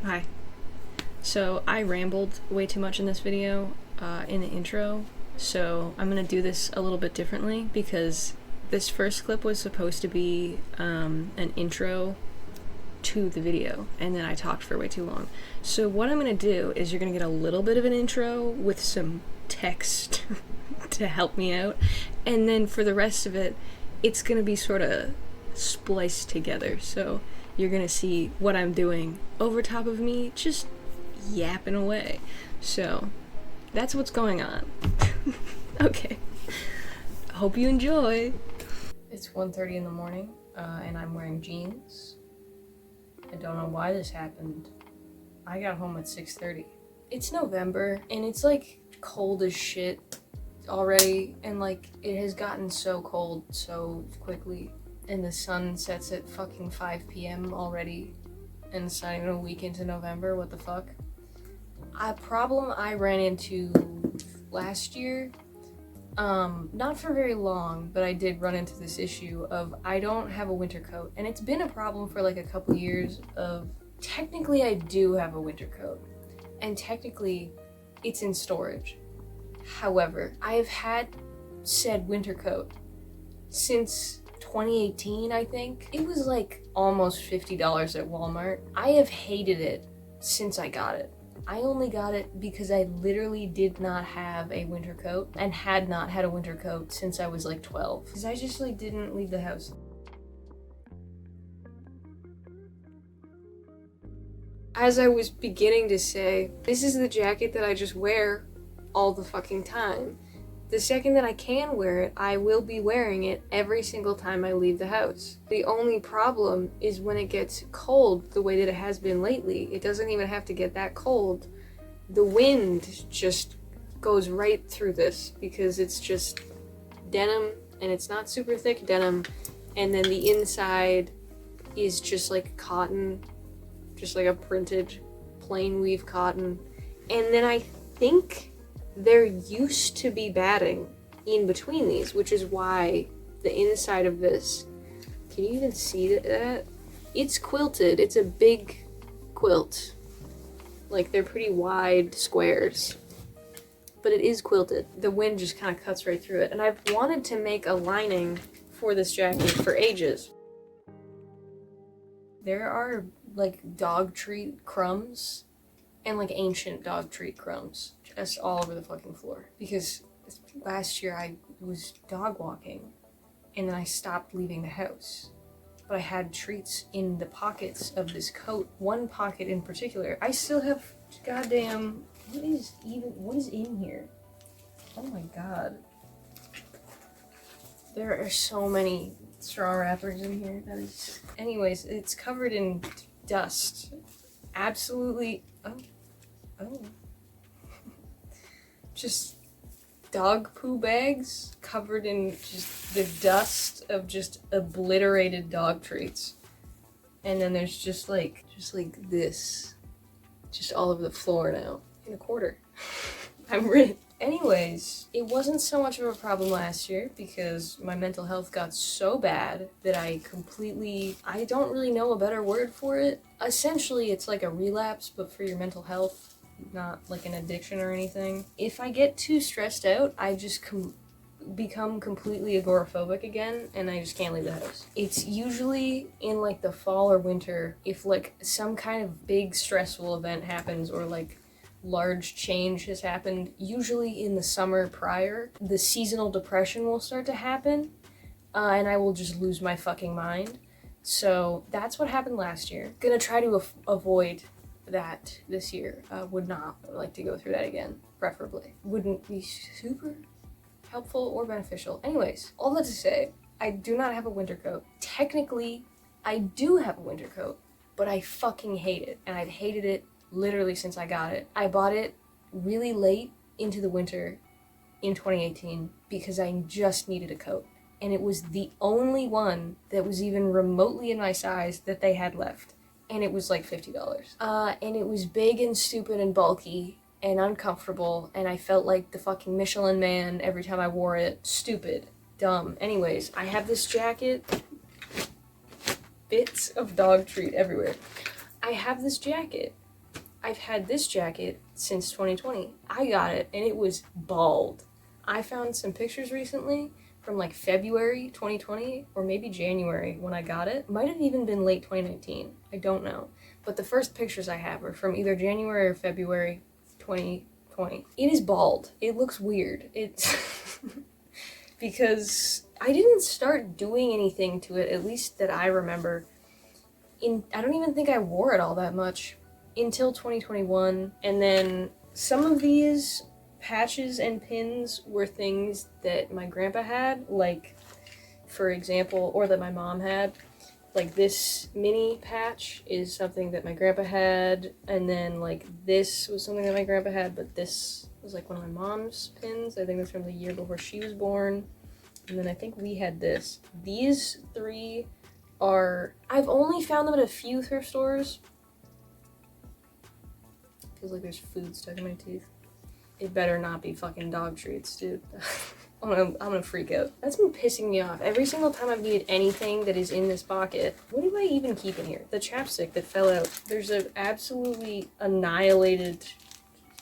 Hi. So I rambled way too much in this video, in the intro, so I'm gonna do this a little bit differently because this first clip was supposed to be an intro to the video, and then I talked for way too long. So what I'm gonna do is you're gonna get a little bit of an intro with some text to help me out, and then for the rest of it, it's gonna be sort of spliced together. So you're gonna see what I'm doing over top of me just yapping away. So that's what's going on. Okay. Hope you enjoy. It's 1:30 in the morning, and I'm wearing jeans. I don't know why this happened. I got home at 6:30. It's November, and it's like cold as shit already, and like it has gotten so cold so quickly, and the sun sets at fucking 5 p.m. already, and it's not even a week into November. What the fuck? A problem I ran into last year, not for very long, but I did run into this issue of I don't have a winter coat, and it's been a problem for like a couple years of technically I do have a winter coat, and technically it's in storage. However, I have had said winter coat since 2018, I think. It was like almost $50 at Walmart. I have hated it since I got it. I only got it because I literally did not have a winter coat and had not had a winter coat since I was like 12. Because I just like didn't leave the house. As I was beginning to say, this is the jacket that I just wear all the fucking time. The second that I can wear it, I will be wearing it every single time I leave the house. The only problem is when it gets cold the way that it has been lately. It doesn't even have to get that cold. The wind just goes right through this because it's just denim, and it's not super thick denim, and then the inside is just like cotton, just like a printed plain weave cotton. And then I think there used to be batting in between these, which is why the inside of this, can you even see that? It's quilted. It's a big quilt. Like, they're pretty wide squares, but it is quilted. The wind just kind of cuts right through it. And I've wanted to make a lining for this jacket for ages. There are like dog treat crumbs and like ancient dog treat crumbs just all over the fucking floor, because last year I was dog walking and then I stopped leaving the house, but I had treats in the pockets of this coat. One pocket in particular, I still have goddamn, what is in here? Oh my god, there are so many straw wrappers in here. That is, anyways, it's covered in dust. Absolutely. Oh. Just dog poo bags covered in just the dust of just obliterated dog treats. And then there's just like this, just all over the floor now. In a quarter. I'm rich. Anyways, it wasn't so much of a problem last year because my mental health got so bad that I don't really know a better word for it. Essentially, it's like a relapse, but for your mental health, not like an addiction or anything. If I get too stressed out, I just become completely agoraphobic again, and I just can't leave the house. It's usually in like the fall or winter, if like some kind of big stressful event happens or like large change has happened. Usually in the summer prior, the seasonal depression will start to happen, and I will just lose my fucking mind. So that's what happened last year. Gonna try to avoid that this year. Would not like to go through that again, preferably. Wouldn't be super helpful or beneficial. Anyways, all that to say, I do not have a winter coat. Technically, I do have a winter coat, but I fucking hate it, and I've hated it literally since I got it. I bought it really late into the winter in 2018 because I just needed a coat. And it was the only one that was even remotely in my size that they had left. And it was like $50. And it was big and stupid and bulky and uncomfortable, and I felt like the fucking Michelin Man every time I wore it. Stupid. Dumb. Anyways, I have this jacket. Bits of dog treat everywhere. I have this jacket I've had this jacket since 2020. I got it and it was bald. I found some pictures recently from like February 2020 or maybe January when I got it. Might have even been late 2019. I don't know. But the first pictures I have are from either January or February 2020. It is bald. It looks weird. It's because I didn't start doing anything to it, at least that I remember. I don't even think I wore it all that much until 2021, and then some of these patches and pins were things that my grandpa had, like, for example, or that my mom had. Like, this mini patch is something that my grandpa had, and then, like, this was something that my grandpa had, but this was, like, one of my mom's pins. I think it was from the year before she was born, and then I think we had this. These three are... I've only found them at a few thrift stores. Feels like there's food stuck in my teeth. It better not be fucking dog treats, dude. I'm gonna freak out. That's been pissing me off. Every single time I've needed anything that is in this pocket. What do I even keep in here? The chapstick that fell out. There's an absolutely annihilated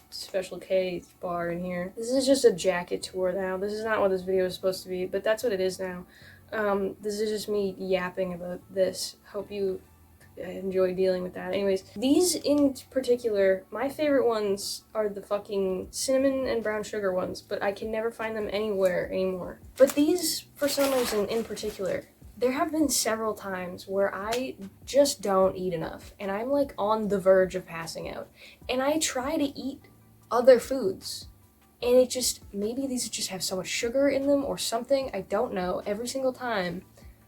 Special K bar in here. This is just a jacket tour now. This is not what this video is supposed to be, but that's what it is now. This is just me yapping about this. Hope you enjoy dealing with that. Anyways, these in particular, my favorite ones are the fucking cinnamon and brown sugar ones, but I can never find them anywhere anymore. But these, for some reason in particular, there have been several times where I just don't eat enough, and I'm like on the verge of passing out. And I try to eat other foods, and it just, maybe these just have so much sugar in them or something, I don't know. Every single time,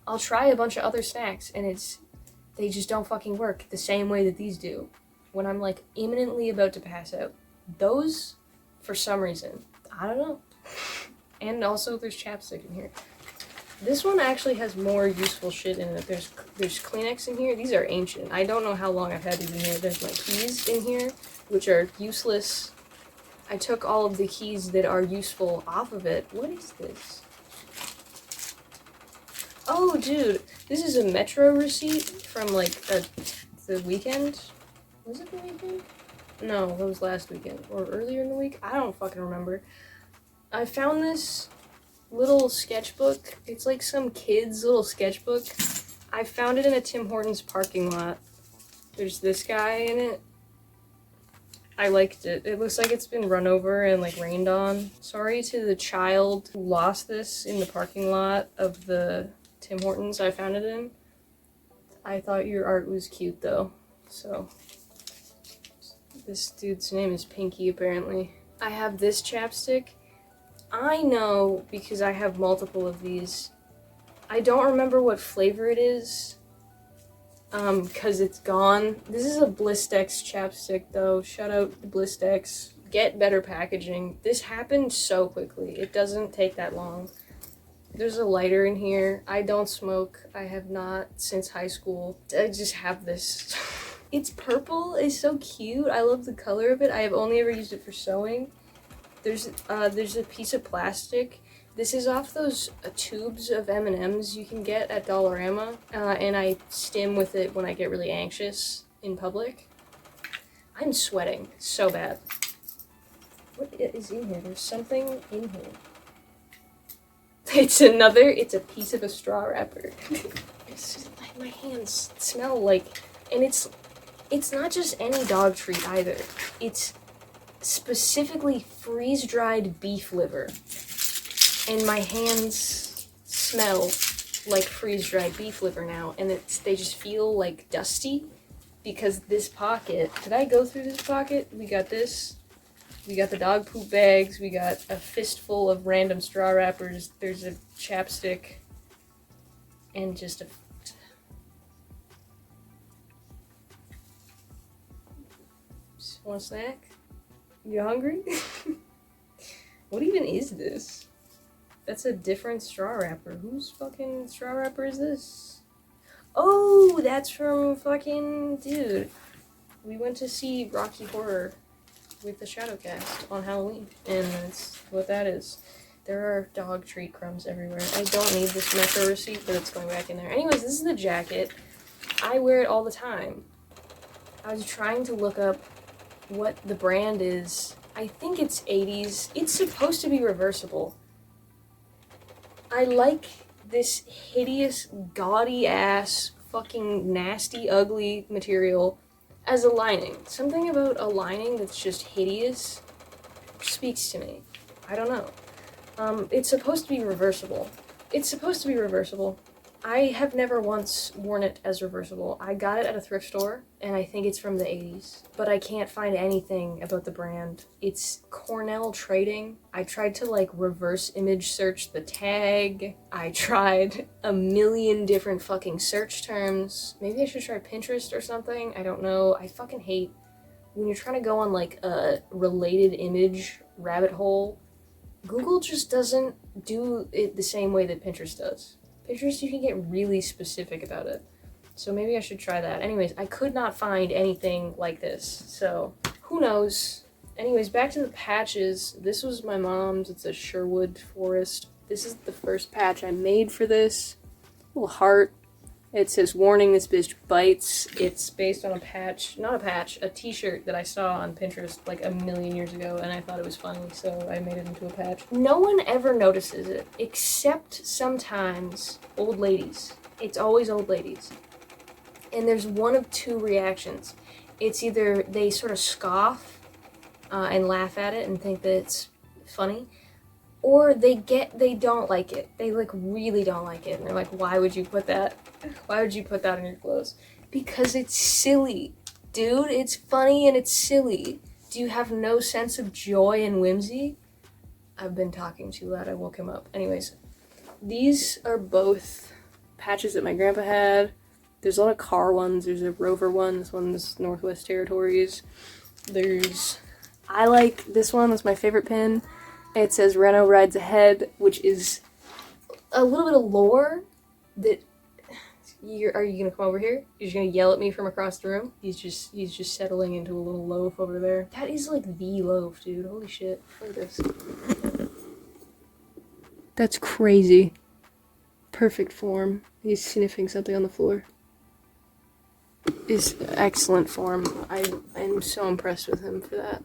I'll try a bunch of other snacks, and they just don't fucking work the same way that these do. When I'm like imminently about to pass out. Those, for some reason, I don't know. And also there's chapstick in here. This one actually has more useful shit in it. There's Kleenex in here. These are ancient. I don't know how long I've had these in here. There's my keys in here, which are useless. I took all of the keys that are useful off of it. What is this? Oh, dude, this is a Metro receipt from, like, the weekend? Was it the weekend? No, that was last weekend. Or earlier in the week? I don't fucking remember. I found this little sketchbook. It's like some kid's little sketchbook. I found it in a Tim Hortons parking lot. There's this guy in it. I liked it. It looks like it's been run over and, like, rained on. Sorry to the child who lost this in the parking lot of the Tim Hortons I found it in. I thought your art was cute though, so. This dude's name is Pinky apparently. I have this chapstick. I know because I have multiple of these. I don't remember what flavor it is, cause it's gone. This is a Blistex chapstick though. Shout out to Blistex. Get better packaging. This happened so quickly. It doesn't take that long. There's a lighter in here. I don't smoke. I have not since high school. I just have this. It's purple. It's so cute. I love the color of it. I have only ever used it for sewing. There's a piece of plastic. This is off those tubes of M&Ms you can get at Dollarama, and I stim with it when I get really anxious in public. I'm sweating so bad. What is in here? There's something in here. It's a piece of a straw wrapper. My hands smell like, and it's not just any dog treat either. It's specifically freeze-dried beef liver. And my hands smell like freeze-dried beef liver now, and they just feel like dusty because this pocket, did I go through this pocket? We got this. We got the dog poop bags, we got a fistful of random straw wrappers, there's a chapstick, and just want a snack? You hungry? What even is this? That's a different straw wrapper. Whose fucking straw wrapper is this? Oh, that's from fucking, dude. We went to see Rocky Horror with the Shadowcast on Halloween, and that's what that is. There are dog treat crumbs everywhere. I don't need this Metro receipt, but it's going back in there. Anyways, this is the jacket. I wear it all the time. I was trying to look up what the brand is. I think it's 80s. It's supposed to be reversible. I like this hideous, gaudy-ass, fucking nasty, ugly material as a lining. Something about a lining that's just hideous speaks to me. I don't know. It's supposed to be reversible. It's supposed to be reversible. I have never once worn it as reversible. I got it at a thrift store, and I think it's from the 80s. But I can't find anything about the brand. It's Cornell Trading. I tried to, like, reverse image search the tag. I tried a million different fucking search terms. Maybe I should try Pinterest or something. I don't know. I fucking hate when you're trying to go on, like, a related image rabbit hole. Google just doesn't do it the same way that Pinterest does. Pinterest, you can get really specific about it. So maybe I should try that. Anyways, I could not find anything like this. So, who knows? Anyways, back to the patches. This was my mom's. It's a Sherwood Forest. This is the first patch I made for this. Little heart. It says, warning, this bitch bites. It's based on a patch, not a patch, a t-shirt that I saw on Pinterest like a million years ago, and I thought it was funny, so I made it into a patch. No one ever notices it, except sometimes old ladies. It's always old ladies. And there's one of two reactions. It's either they sort of scoff and laugh at it and think that it's funny, or they don't like it. They, like, really don't like it. And they're like, why would you put that? Why would you put that on your clothes? Because it's silly. Dude, it's funny and it's silly. Do you have no sense of joy and whimsy? I've been talking too loud. I woke him up. Anyways, these are both patches that my grandpa had. There's a lot of car ones. There's a Rover one. This one's Northwest Territories. I like this one. That's my favorite pin. It says Renault rides ahead, which is a little bit of lore that are you gonna come over here? You're just gonna yell at me from across the room? He's just settling into a little loaf over there. That is like the loaf, dude. Holy shit. Look at this. That's crazy. Perfect form. He's sniffing something on the floor. Is excellent form. I'm so impressed with him for that.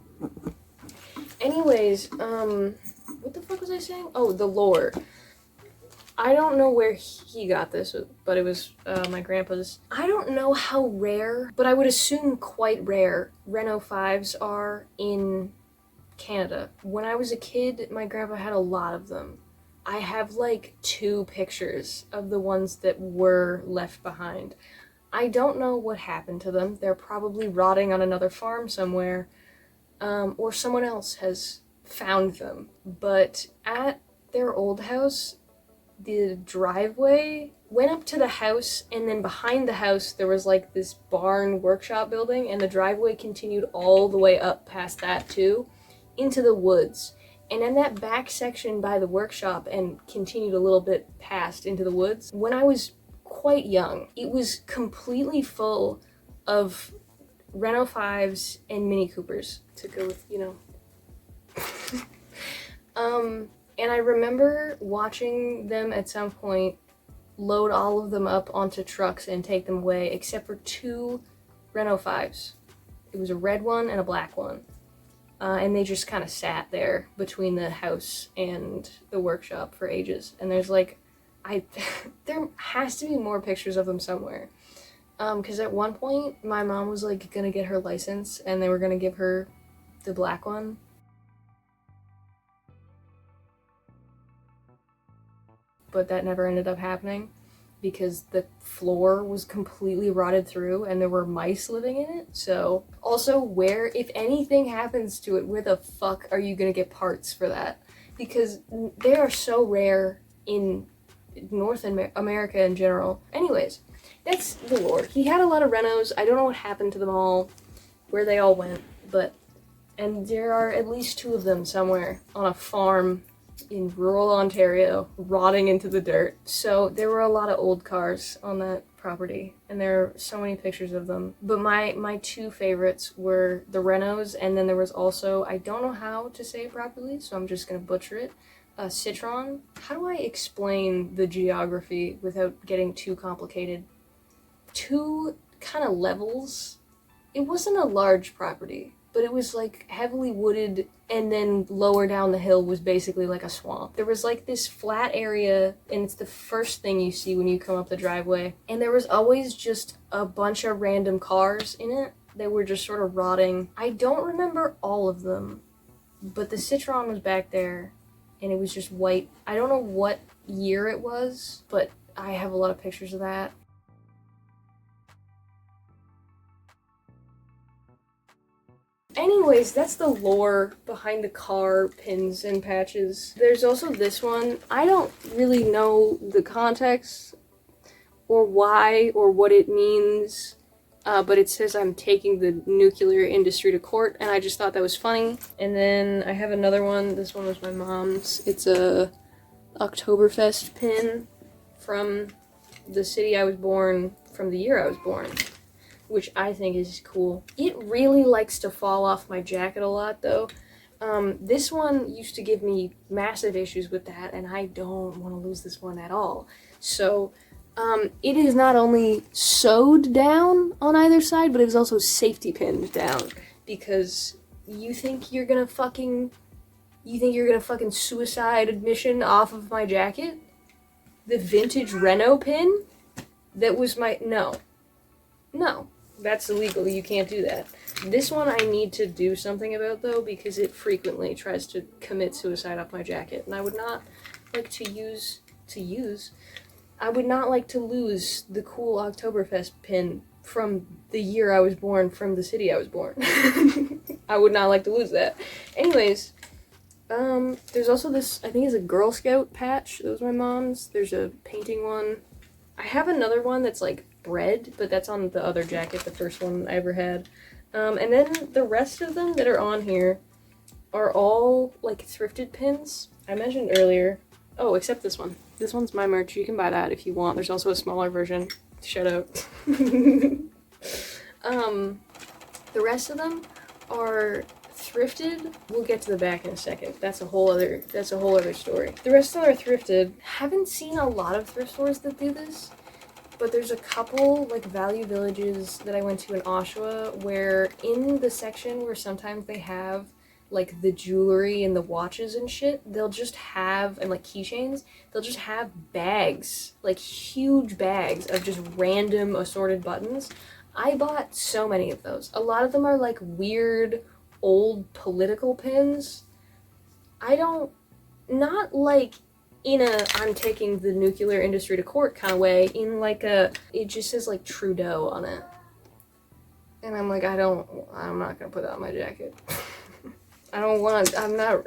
Anyways, what the fuck was I saying? Oh, the lore. I don't know where he got this, but it was my grandpa's. I don't know how rare, but I would assume quite rare, Renault 5s are in Canada. When I was a kid, my grandpa had a lot of them. I have like 2 pictures of the ones that were left behind. I don't know what happened to them. They're probably rotting on another farm somewhere. Or someone else has found them. But at their old house, the driveway went up to the house, and then behind the house there was like this barn workshop building, and the driveway continued all the way up past that too, into the woods. And in that back section by the workshop and continued a little bit past into the woods, when I was quite young, it was completely full of Renault 5s and Mini Coopers to go with, you know. And I remember watching them at some point load all of them up onto trucks and take them away, except for 2 Renault 5s. It was a red one and a black one. And they just kind of sat there between the house and the workshop for ages. And there's like, there has to be more pictures of them somewhere. Because at one point, my mom was like gonna get her license, and they were gonna give her the black one. But that never ended up happening because the floor was completely rotted through and there were mice living in it. So also, where, if anything happens to it, where the fuck are you gonna get parts for that? Because they are so rare in North America in general. Anyways, that's the lore. He had a lot of Renaults. I don't know what happened to them all, where they all went, and there are at least 2 of them somewhere on a farm in rural Ontario, rotting into the dirt. So there were a lot of old cars on that property, and there are so many pictures of them. But my 2 favorites were the Renaults, and then there was also, I don't know how to say it properly, so I'm just gonna butcher it, Citron. How do I explain the geography without getting too complicated? 2 kind of levels. It wasn't a large property. but it was like heavily wooded, and then lower down the hill was basically like a swamp. There was like this flat area, and it's the first thing you see when you come up the driveway, and there was always just a bunch of random cars in it that were just sort of rotting. I don't remember all of them, but the Citroen was back there, and it was just white. I don't know what year it was, but I have a lot of pictures of that. Anyways, that's the lore behind the car pins and patches. There's also this one. I don't really know the context or why or what it means, but it says I'm taking the nuclear industry to court, and I just thought that was funny. And then I have another one. This one was my mom's. It's a Oktoberfest pin from the city I was born, from the year I was born, which I think is cool. It really likes to fall off my jacket a lot, though. This one used to give me massive issues with that, and I don't want to lose this one at all. So, it is not only sewed down on either side, but it was also safety pinned down, because you think you're gonna fucking suicide admission off of my jacket? The vintage Renault pin? That was my, no, that's illegal, you can't do that. This one I need to do something about, though, because it frequently tries to commit suicide off my jacket, and I would not like I would not like to lose the cool Oktoberfest pin from the year I was born, from the city I was born. I would not like to lose that. Anyways, there's also this, I think it's a Girl Scout patch. That was my mom's. There's a painting one. I have another one that's like bread, but that's on the other jacket, the first one I ever had. And then the rest of them that are on here are all like thrifted pins. I mentioned earlier. Oh, except this one. This one's my merch. You can buy that if you want. There's also a smaller version. Shout out. The rest of them are thrifted. We'll get to the back in a second. That's a whole other story. The rest of them are thrifted. Haven't seen a lot of thrift stores that do this, but there's a couple like Value Villages that I went to in Oshawa where in the section where sometimes they have like the jewelry and the watches and shit, they'll just have, and like keychains, they'll just have bags, like huge bags of just random assorted buttons. I bought so many of those. A lot of them are like weird old political pins. Not like in a I'm taking the nuclear industry to court kind of way, in like a, it just says like Trudeau on it. And I'm like, I'm not gonna put that on my jacket. I'm not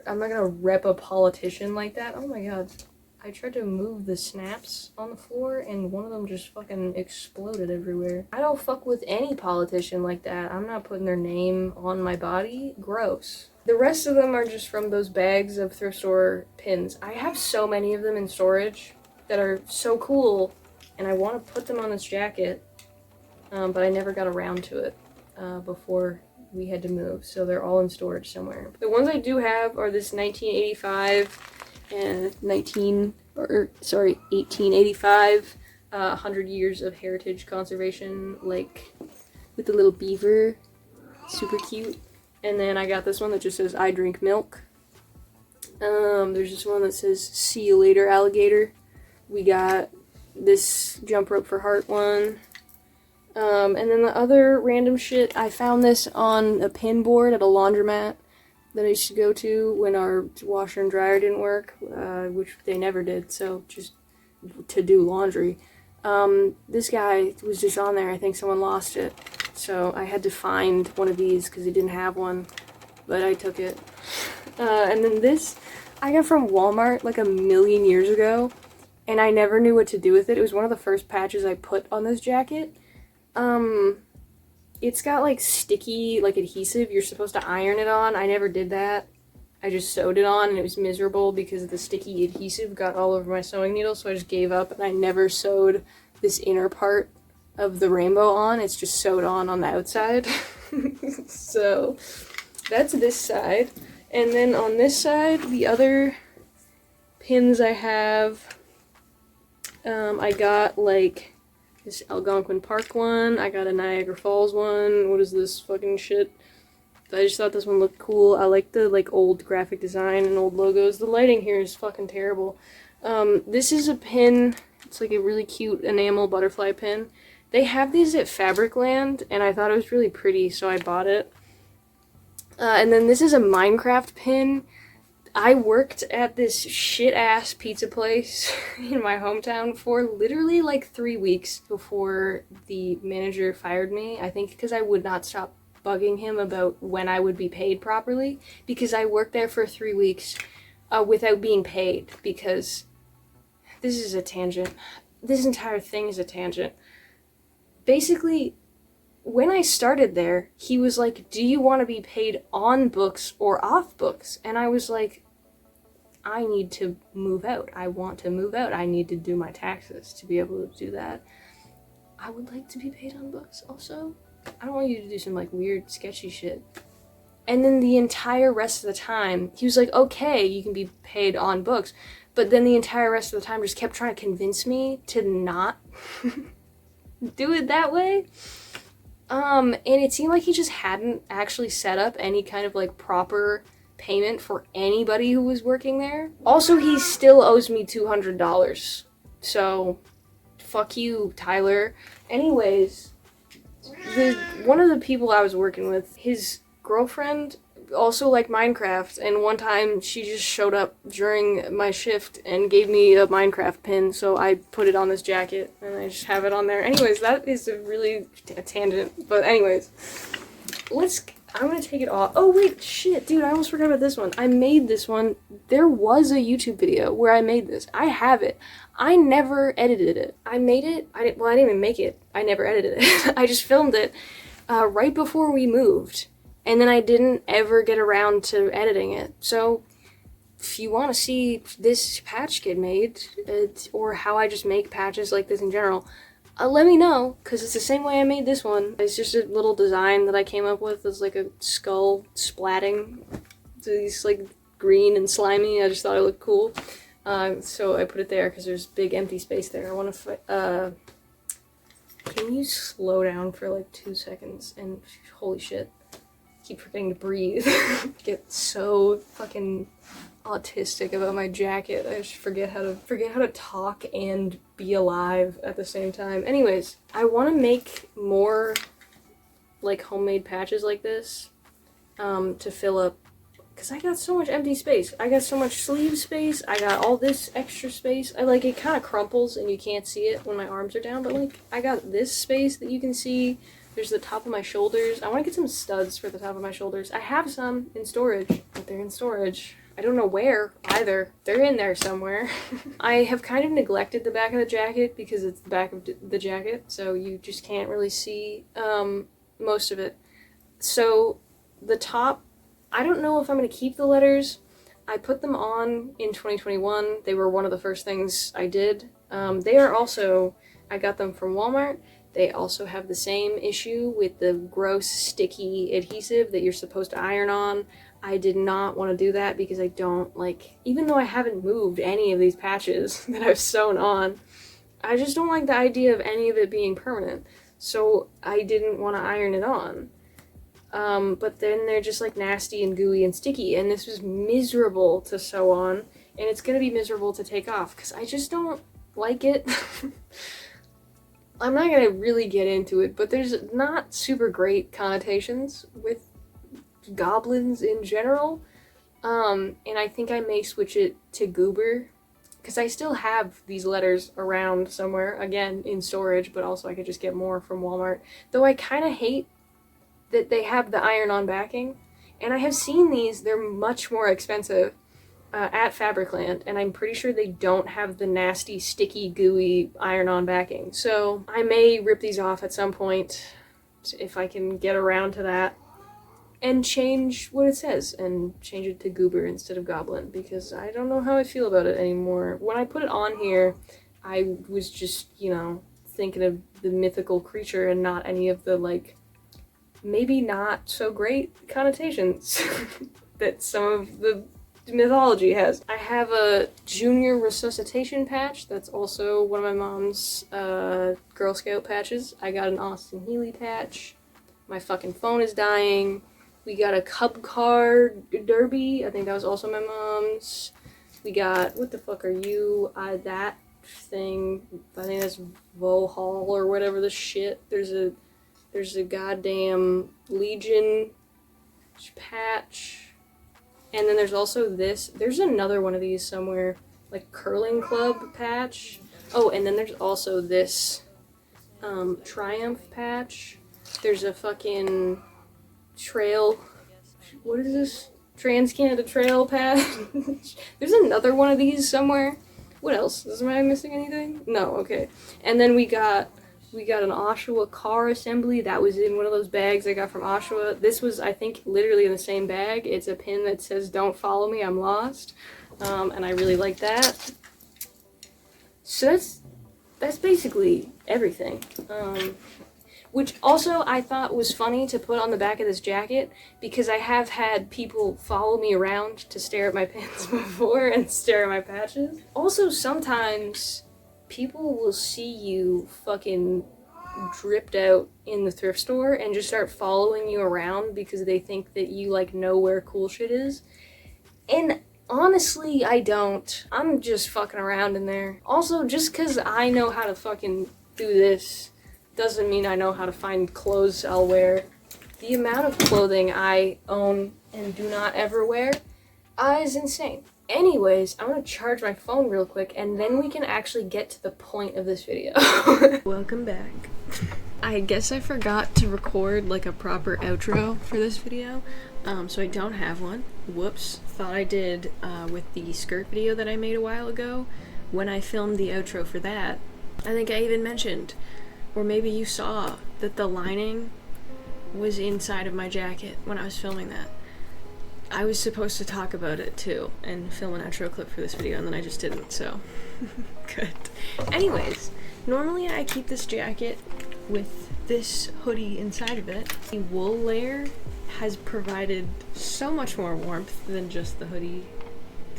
gonna rep a politician like that. Oh my god. I tried to move the snaps on the floor and one of them just fucking exploded everywhere. I don't fuck with any politician like that. I'm not putting their name on my body. Gross. The rest of them are just from those bags of thrift store pins. I have so many of them in storage that are so cool, and I want to put them on this jacket, but I never got around to it before we had to move, so they're all in storage somewhere. The ones I do have are this 1985 and 1885 100 years of heritage conservation, like with the little beaver, super cute. And then I got this one that just says I drink milk. There's this one that says see you later alligator. We got this jump rope for heart one. And then the other random shit, I found this on a pin board at a laundromat that I used to go to when our washer and dryer didn't work, which they never did, so just to do laundry. This guy was just on there. I think someone lost it, so I had to find one of these because he didn't have one, but I took it. And then this I got from Walmart like a million years ago, and I never knew what to do with it. It was one of the first patches I put on this jacket. It's got like sticky, like adhesive. You're supposed to iron it on. I never did that. I just sewed it on and it was miserable because the sticky adhesive got all over my sewing needle, so I just gave up and I never sewed this inner part of the rainbow on. It's just sewed on the outside. So that's this side. And then on this side, the other pins I have, I got like this Algonquin Park one, I got a Niagara Falls one, what is this fucking shit? I just thought this one looked cool. I like the like old graphic design and old logos. The lighting here is fucking terrible. This is a pin. It's like a really cute enamel butterfly pin. They have these at Fabricland, and I thought it was really pretty, so I bought it. And then this is a Minecraft pin. I worked at this shit-ass pizza place in my hometown for literally like 3 weeks before the manager fired me. I think because I would not stop bugging him about when I would be paid properly, because I worked there for 3 weeks without being paid, because this is a tangent. This entire thing is a tangent. Basically, when I started there, he was like, do you want to be paid on books or off books? And I was like, I need to move out. I want to move out. I need to do my taxes to be able to do that. I would like to be paid on books also. I don't want you to do some like weird sketchy shit. And then the entire rest of the time, he was like, okay, you can be paid on books. But then the entire rest of the time just kept trying to convince me to not do it that way. And it seemed like he just hadn't actually set up any kind of like proper payment for anybody who was working there. Also, he still owes me $200. So, fuck you, Tyler. Anyways, one of the people I was working with, his girlfriend also liked Minecraft, and one time she just showed up during my shift and gave me a Minecraft pin, so I put it on this jacket, and I just have it on there. Anyways, that is a really tangent, but anyways, I'm gonna take it off. Oh wait, shit, dude, I almost forgot about this one. I made this one. There was a YouTube video where I made this. I have it. I never edited it. I made it, I didn't even make it. I never edited it. I just filmed it right before we moved. And then I didn't ever get around to editing it. So if you want to see this patch get made, or how I just make patches like this in general, let me know, because it's the same way I made this one. It's just a little design that I came up with. It's like a skull splatting. It's like green and slimy. I just thought it looked cool. So I put it there because there's big empty space there. I want to can you slow down for like 2 seconds? And holy shit. Keep forgetting to breathe. Get so fucking autistic about my jacket. I just forget how to talk and be alive at the same time. Anyways, I want to make more like homemade patches like this to fill up, because I got so much empty space. I got so much sleeve space. I got all this extra space. I like it kind of crumples and you can't see it when my arms are down, but like I got this space that you can see. There's the top of my shoulders. I want to get some studs for the top of my shoulders. I have some in storage, but they're in storage. I don't know where either. They're in there somewhere. I have kind of neglected the back of the jacket because it's the back of the jacket, so you just can't really see most of it. So the top, I don't know if I'm going to keep the letters. I put them on in 2021. They were one of the first things I did. They are also, I got them from Walmart. They also have the same issue with the gross sticky adhesive that you're supposed to iron on. I did not want to do that because I don't like, even though I haven't moved any of these patches that I've sewn on, I just don't like the idea of any of it being permanent. So I didn't want to iron it on. But then they're just like nasty and gooey and sticky, and this was miserable to sew on, and it's gonna be miserable to take off because I just don't like it. I'm not gonna really get into it, but there's not super great connotations with goblins in general. And I think I may switch it to Goober, because I still have these letters around somewhere, again, in storage, but also I could just get more from Walmart. Though I kind of hate that they have the iron-on backing, and I have seen these, they're much more expensive. At Fabricland, and I'm pretty sure they don't have the nasty, sticky, gooey iron-on backing. So I may rip these off at some point, if I can get around to that, and change what it says, and change it to Goober instead of Goblin, because I don't know how I feel about it anymore. When I put it on here, I was just, you know, thinking of the mythical creature and not any of the, like, maybe not so great connotations that some of the mythology has. I have a junior resuscitation patch that's also one of my mom's Girl Scout patches. I got an Austin Healy patch. My fucking phone is dying. We got a Cub Car Derby. I think that was also my mom's. We got, what the fuck are you? That thing. I think that's Vohall or whatever the shit. There's a goddamn Legion patch. And then there's also this. There's another one of these somewhere. Like curling club patch. Oh, and then there's also this Triumph patch. There's a fucking trail. What is this? Trans-Canada Trail patch. There's another one of these somewhere. What else? Am I missing anything? No, okay. And then we got an Oshawa car assembly. That was in one of those bags I got from Oshawa. This was, I think, literally in the same bag. It's a pin that says, "Don't follow me, I'm lost." And I really like that. So that's basically everything. Which also I thought was funny to put on the back of this jacket, because I have had people follow me around to stare at my pins before and stare at my patches. Also, sometimes people will see you fucking dripped out in the thrift store and just start following you around because they think that you like know where cool shit is. And honestly, I don't. I'm just fucking around in there. Also, just because I know how to fucking do this doesn't mean I know how to find clothes I'll wear. The amount of clothing I own and do not ever wear is insane. Anyways, I'm gonna charge my phone real quick and then we can actually get to the point of this video. Welcome back. I guess I forgot to record like a proper outro for this video, so I don't have one. Whoops. Thought I did with the skirt video that I made a while ago. When I filmed the outro for that, I think I even mentioned, or maybe you saw, that the lining was inside of my jacket when I was filming that. I was supposed to talk about it too and film an outro clip for this video, and then I just didn't, so good. Anyways, normally I keep this jacket with this hoodie inside of it. The wool layer has provided so much more warmth than just the hoodie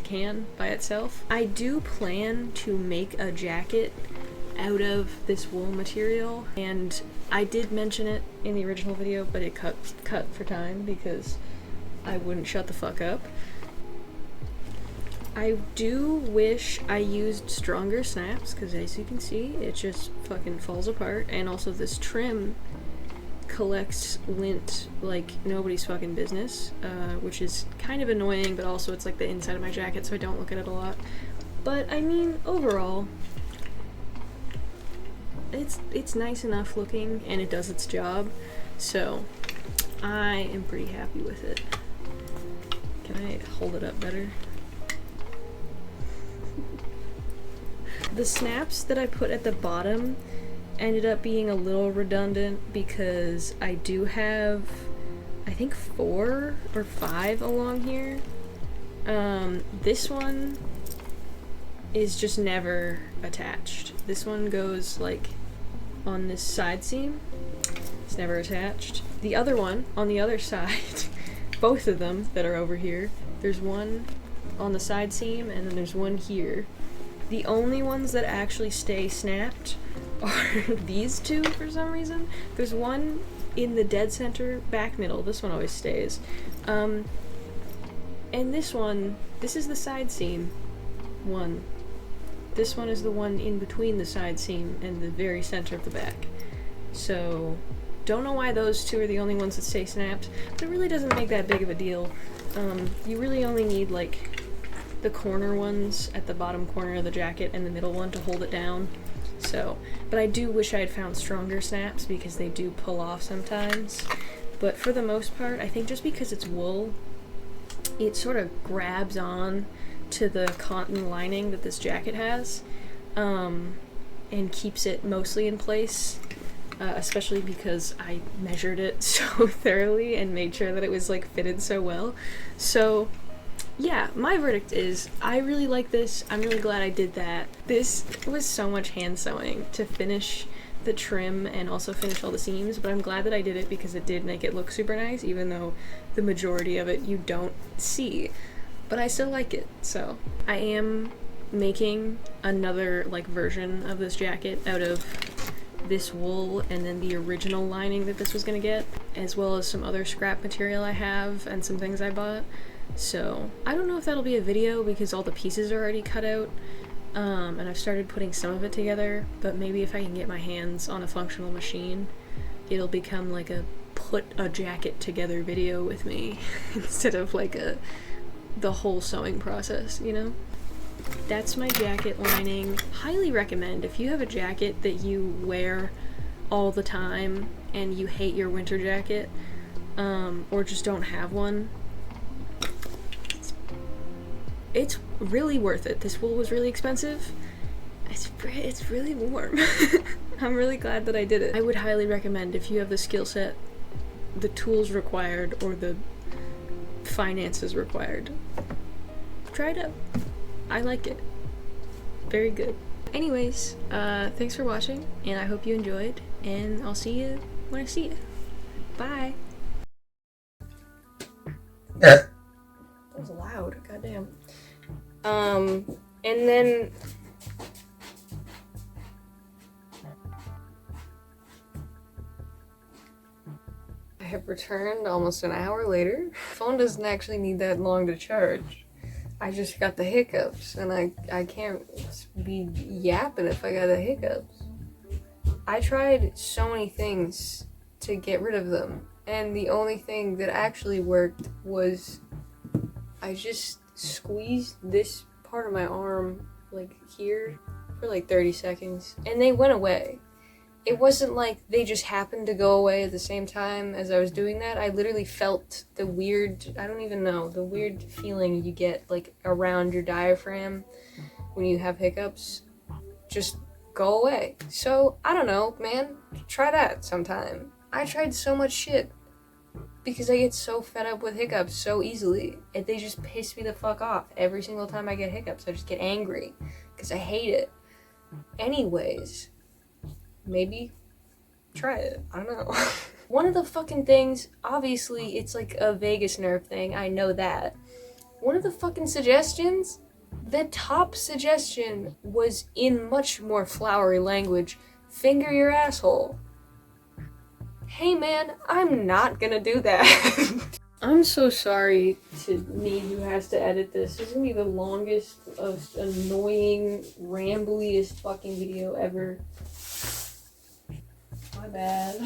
can by itself. I do plan to make a jacket out of this wool material, and I did mention it in the original video, but it cut for time because I wouldn't shut the fuck up. I do wish I used stronger snaps, because as you can see, it just fucking falls apart, and also this trim collects lint like nobody's fucking business, which is kind of annoying, but also it's like the inside of my jacket, so I don't look at it a lot. But I mean, overall, it's nice enough looking, and it does its job, so I am pretty happy with it. Can I hold it up better? The snaps that I put at the bottom ended up being a little redundant because I do have, I think, 4 or 5 along here. This one is just never attached. This one goes like on this side seam. It's never attached. The other one on the other side, both of them that are over here, there's one on the side seam and then there's one here. The only ones that actually stay snapped are these two for some reason. There's one in the dead center back middle. This one always stays. And this one, this is the side seam one. This one is the one in between the side seam and the very center of the back. So, don't know why those two are the only ones that stay snapped, but it really doesn't make that big of a deal. You really only need like the corner ones at the bottom corner of the jacket and the middle one to hold it down. So, but I do wish I had found stronger snaps because they do pull off sometimes. But for the most part, I think just because it's wool, it sort of grabs on to the cotton lining that this jacket has, and keeps it mostly in place, especially because I measured it so thoroughly and made sure that it was like fitted so well. So yeah, my verdict is I really like this. I'm really glad I did that. This was so much hand sewing to finish the trim and also finish all the seams, but I'm glad that I did it because it did make it look super nice, even though the majority of it you don't see. But I still like it, so I am making another like version of this jacket out of this wool and then the original lining that this was gonna get, as well as some other scrap material I have and some things I bought. So I don't know if that'll be a video because all the pieces are already cut out, and I've started putting some of it together, but maybe if I can get my hands on a functional machine, it'll become like a put a jacket together video with me instead of like the whole sewing process, you know? That's my jacket lining. Highly recommend if you have a jacket that you wear all the time and you hate your winter jacket, or just don't have one. It's really worth it. This wool was really expensive. It's really warm. I'm really glad that I did it. I would highly recommend if you have the skill set, the tools required, or the finances required. Try it out. I like it. Very good. Anyways, thanks for watching, and I hope you enjoyed, and I'll see you when I see you. Bye! That was loud, goddamn. And then... I have returned almost an hour later. Phone doesn't actually need that long to charge. I just got the hiccups, and I can't be yapping if I got the hiccups. I tried so many things to get rid of them, and the only thing that actually worked was I just squeezed this part of my arm, like here, for like 30 seconds, and they went away. It wasn't like they just happened to go away at the same time as I was doing that. I literally felt the weird, I don't even know, the weird feeling you get like around your diaphragm when you have hiccups just go away. So, I don't know, man, try that sometime. I tried so much shit because I get so fed up with hiccups so easily, and they just piss me the fuck off. Every single time I get hiccups, I just get angry because I hate it. Anyways, maybe try it. I don't know. One of the fucking things, obviously it's like a vagus nerve thing, I know that. One of the fucking suggestions, the top suggestion was in much more flowery language, finger your asshole. Hey man, I'm not gonna do that. I'm so sorry to me who has to edit this. This is gonna be the longest, annoying, rambliest fucking video ever. My bad.